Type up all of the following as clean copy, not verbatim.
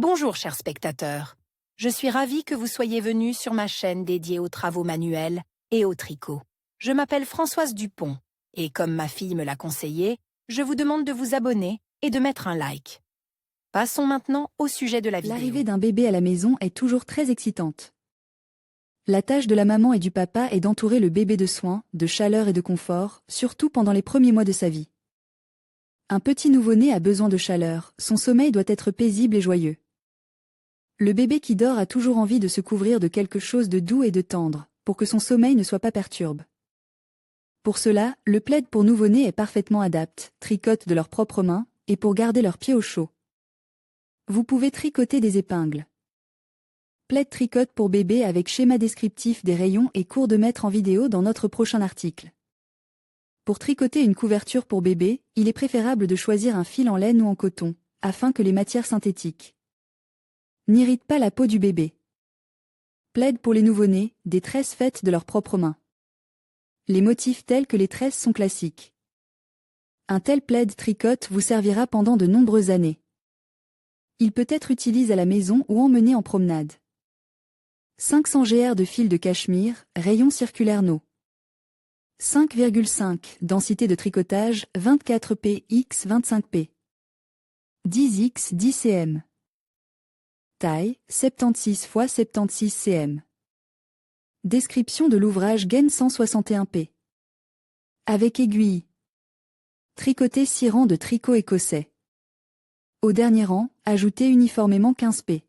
Bonjour chers spectateurs, je suis ravie que vous soyez venus sur ma chaîne dédiée aux travaux manuels et au tricot. Je m'appelle Françoise Dupont et comme ma fille me l'a conseillé, je vous demande de vous abonner et de mettre un like. Passons maintenant au sujet de la vidéo. L'arrivée d'un bébé à la maison est toujours très excitante. La tâche de la maman et du papa est d'entourer le bébé de soins, de chaleur et de confort, surtout pendant les premiers mois de sa vie. Un petit nouveau-né a besoin de chaleur, son sommeil doit être paisible et joyeux. Le bébé qui dort a toujours envie de se couvrir de quelque chose de doux et de tendre, pour que son sommeil ne soit pas perturbé. Pour cela, le plaid pour nouveau-né est parfaitement adapté, tricotent de leurs propres mains, et pour garder leurs pieds au chaud. Vous pouvez tricoter des épingles. Plaid tricote pour bébé avec schéma descriptif des rayons et cours de maître en vidéo dans notre prochain article. Pour tricoter une couverture pour bébé, il est préférable de choisir un fil en laine ou en coton, afin que les matières synthétiques n'irritent pas la peau du bébé. Plaid pour les nouveau-nés, des tresses faites de leurs propres mains. Les motifs tels que les tresses sont classiques. Un tel plaid tricote vous servira pendant de nombreuses années. Il peut être utilisé à la maison ou emmené en promenade. 500 gr de fil de cachemire, rayon circulaire No. 5,5 densité de tricotage 24p x 25p. 10 x 10 cm. Taille 76 x 76 cm. Description de l'ouvrage gaine 161p. Avec aiguille. Tricoter 6 rangs de tricot écossais. Au dernier rang, ajoutez uniformément 15p.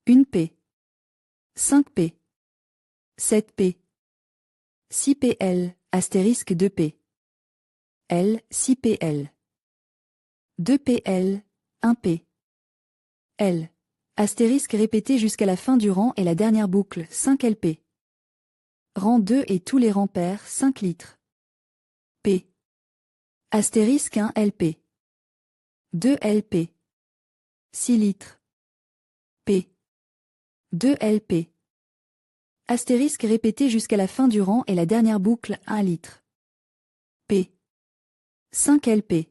1p. 5p. 7p. 6pl, astérisque 2p. L, 6pl. 2pl, 1p. L. Astérisque répété jusqu'à la fin du rang et la dernière boucle, 5lp. Rang 2 et tous les rangs pairs, 5 litres. P. Astérisque 1lp. 2lp. 6 litres. P. 2lp. Astérisque répété jusqu'à la fin du rang et la dernière boucle, 1 litre. P. 5lp.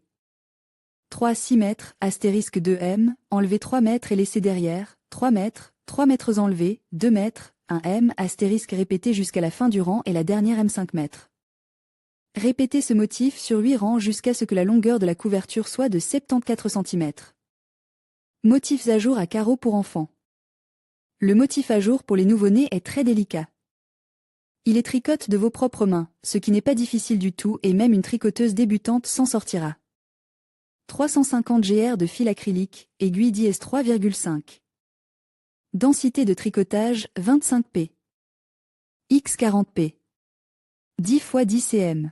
3 6 mètres, astérisque 2m, enlever 3 mètres et laisser derrière, 3 mètres, 3 mètres enlevés, 2 mètres, 1 m, astérisque répété jusqu'à la fin du rang et la dernière m 5 mètres. Répétez ce motif sur 8 rangs jusqu'à ce que la longueur de la couverture soit de 74 cm. Motifs à jour à carreaux pour enfants. Le motif à jour pour les nouveau-nés est très délicat. Il est tricote de vos propres mains, ce qui n'est pas difficile du tout et même une tricoteuse débutante s'en sortira. 350 gr de fil acrylique, aiguille d'IS 3,5. Densité de tricotage 25p. X 40p. 10 x 10 cm.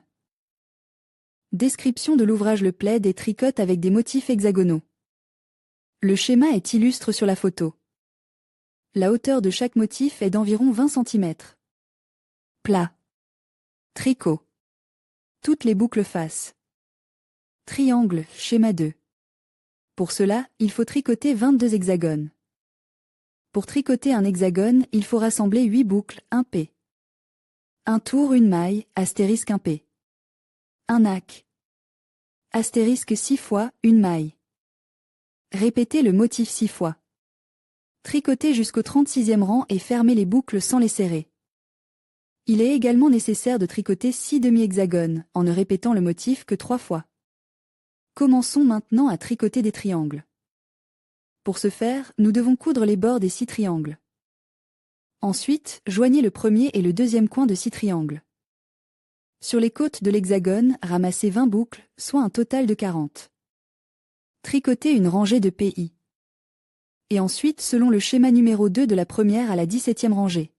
Description de l'ouvrage. Le plaid est tricote avec des motifs hexagonaux. Le schéma est illustre sur la photo. La hauteur de chaque motif est d'environ 20 cm. Plat. Tricot. Toutes les boucles face. Triangle, schéma 2. Pour cela, il faut tricoter 22 hexagones. Pour tricoter un hexagone, il faut rassembler 8 boucles, 1p. Un tour, une maille, astérisque 1p. Un arc. Astérisque 6 fois, une maille. Répétez le motif 6 fois. Tricotez jusqu'au 36e rang et fermez les boucles sans les serrer. Il est également nécessaire de tricoter 6 demi-hexagones, en ne répétant le motif que 3 fois. Commençons maintenant à tricoter des triangles. Pour ce faire, nous devons coudre les bords des 6 triangles. Ensuite, joignez le premier et le deuxième coin de 6 triangles. Sur les côtes de l'hexagone, ramassez 20 boucles, soit un total de 40. Tricotez une rangée de PI. Et ensuite selon le schéma numéro 2 de la première à la 17e rangée.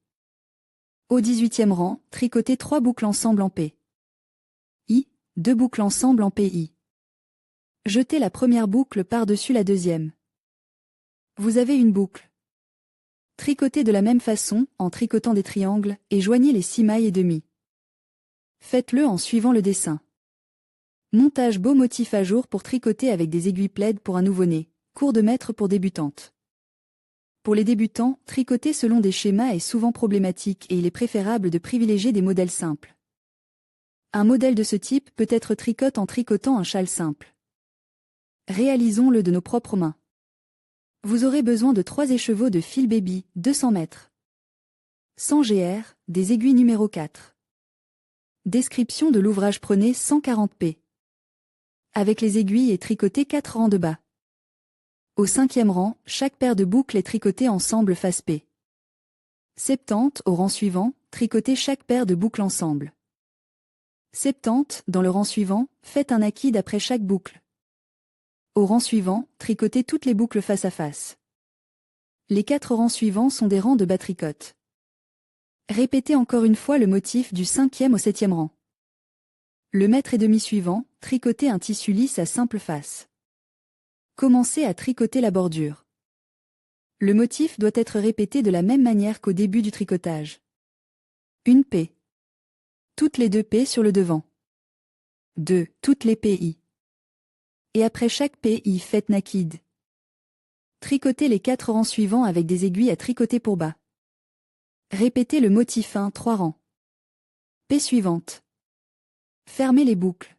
Au 18e rang, tricotez 3 boucles ensemble en P. I, 2 boucles ensemble en PI. Jetez la première boucle par-dessus la deuxième. Vous avez une boucle. Tricotez de la même façon, en tricotant des triangles, et joignez les 6 mailles et demie. Faites-le en suivant le dessin. Montage. Beau motif à jour pour tricoter avec des aiguilles plaid pour un nouveau-né, cours de maître pour débutantes. Pour les débutants, tricoter selon des schémas est souvent problématique et il est préférable de privilégier des modèles simples. Un modèle de ce type peut être tricoté en tricotant un châle simple. Réalisons-le de nos propres mains. Vous aurez besoin de 3 écheveaux de fil baby, 200 mètres. 100 GR, des aiguilles numéro 4. Description de l'ouvrage, prenez 140 p. Avec les aiguilles et tricotez 4 rangs de bas. Au 5e rang, chaque paire de boucles est tricotée ensemble face P. 70 au rang suivant, tricotez chaque paire de boucles ensemble. 70 dans le rang suivant, faites un naked après chaque boucle. Au rang suivant, tricotez toutes les boucles face à face. Les 4 rangs suivants sont des rangs de bas tricote. Répétez encore une fois le motif du 5e au 7e rang. Le mètre et demi suivant, tricotez un tissu lisse à simple face. Commencez à tricoter la bordure. Le motif doit être répété de la même manière qu'au début du tricotage. Une P. Toutes les 2 P sur le devant. 2. Toutes les PI. Et après chaque PI, faites naked. Tricotez les 4 rangs suivants avec des aiguilles à tricoter pour bas. Répétez le motif 1, 3 rangs. P suivante. Fermez les boucles.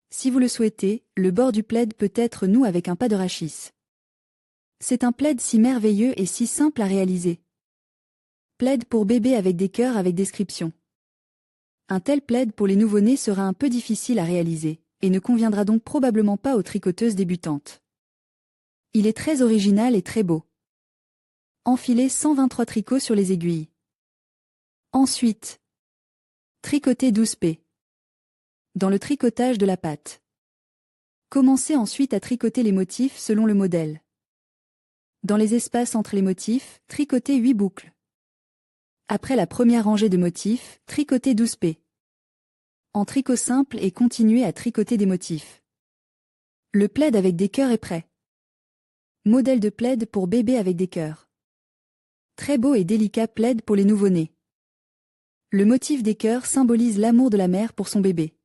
Si vous le souhaitez, le bord du plaid peut être noué avec un pas de rachis. C'est un plaid si merveilleux et si simple à réaliser. Plaid pour bébé avec des cœurs avec description. Un tel plaid pour les nouveau-nés sera un peu difficile à réaliser, et ne conviendra donc probablement pas aux tricoteuses débutantes. Il est très original et très beau. Enfilez 123 tricots sur les aiguilles. Ensuite, tricotez 12 P. Dans le tricotage de la patte. Commencez ensuite à tricoter les motifs selon le modèle. Dans les espaces entre les motifs, tricotez 8 boucles. Après la première rangée de motifs, tricotez 12 P. En tricot simple et continuez à tricoter des motifs. Le plaid avec des cœurs est prêt. Modèle de plaid pour bébé avec des cœurs. Très beau et délicat plaid pour les nouveau-nés. Le motif des cœurs symbolise l'amour de la mère pour son bébé.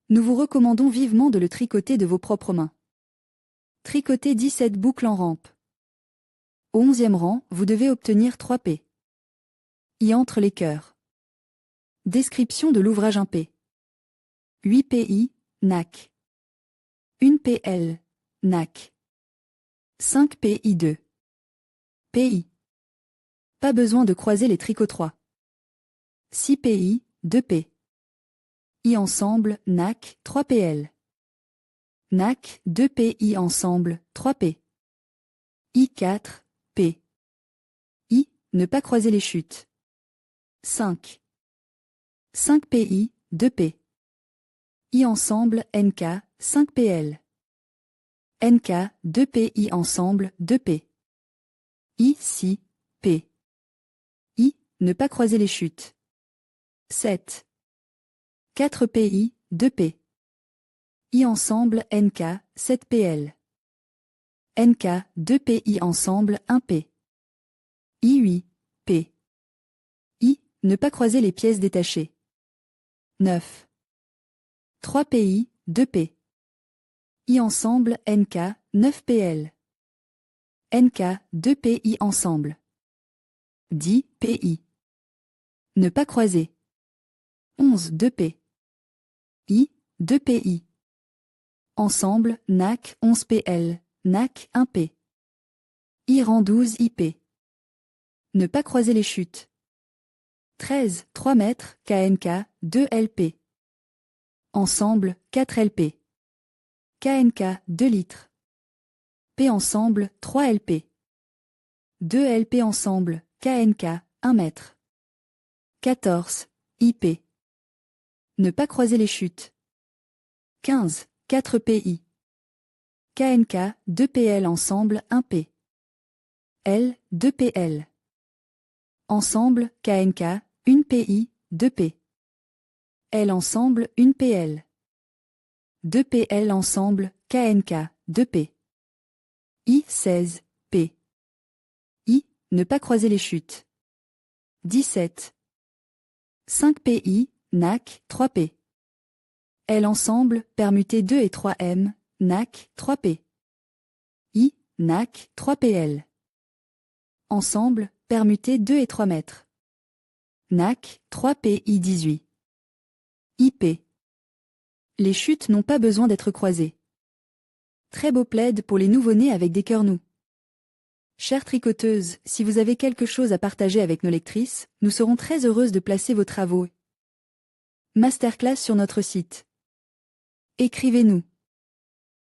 Nous vous recommandons vivement de le tricoter de vos propres mains. Tricotez 17 boucles en rampe. Au 11e rang, vous devez obtenir 3 P. Y entre les cœurs. Description de l'ouvrage 1 P. 8 PI, NAC. 1 PL, NAC. 5 PI2. PI. Pas besoin de croiser les tricots 3. 6 PI, 2 P. I ensemble, NAC, 3 PL. NAC, 2 PI ensemble, 3 P. I4, P. I, ne pas croiser les chutes. 5. 5 PI, 2 P. I ensemble, NK, 5 PL. NK, 2 PI ensemble, 2 P. I, 6, P. I, ne pas croiser les chutes. 7. 4 PI, 2 P. I ensemble, NK, 7 PL. NK, 2 PI ensemble, 1 P. I8, P. I, ne pas croiser les pièces détachées. 9. 3 PI, 2 P. I ensemble, NK, 9 PL. NK, 2 PI ensemble. 10 PI. Ne pas croiser. 11 2 P. I, 2 PI. Ensemble, NAC, 11 PL, NAC, 1 P. I rang 12 IP. Ne pas croiser les chutes. 13, 3 mètres, KNK, 2 LP. Ensemble, 4 LP. KNK, 2 litres. P ensemble, 3 LP. 2 LP ensemble, KNK, 1 mètre. 14, IP. Ne pas croiser les chutes. 15, 4 PI. KNK, 2 PL ensemble, 1 P. L, 2 PL. Ensemble, KNK, 1 PI, 2 P. L ensemble, 1 PL. 2 PL ensemble, KNK, 2 P. I, 16, P. I, ne pas croiser les chutes. 17. 5 PI, NAC, 3 P. L ensemble, permuté 2 et 3 M, NAC, 3 P. I, NAC, 3 PL. Ensemble, permuté 2 et 3 mètres. NAC, 3 PI 18. IP. Les chutes n'ont pas besoin d'être croisées. Très beau plaid pour les nouveau-nés avec des cœurs nus. Chère tricoteuse, si vous avez quelque chose à partager avec nos lectrices, nous serons très heureuses de placer vos travaux. Masterclass sur notre site. Écrivez-nous.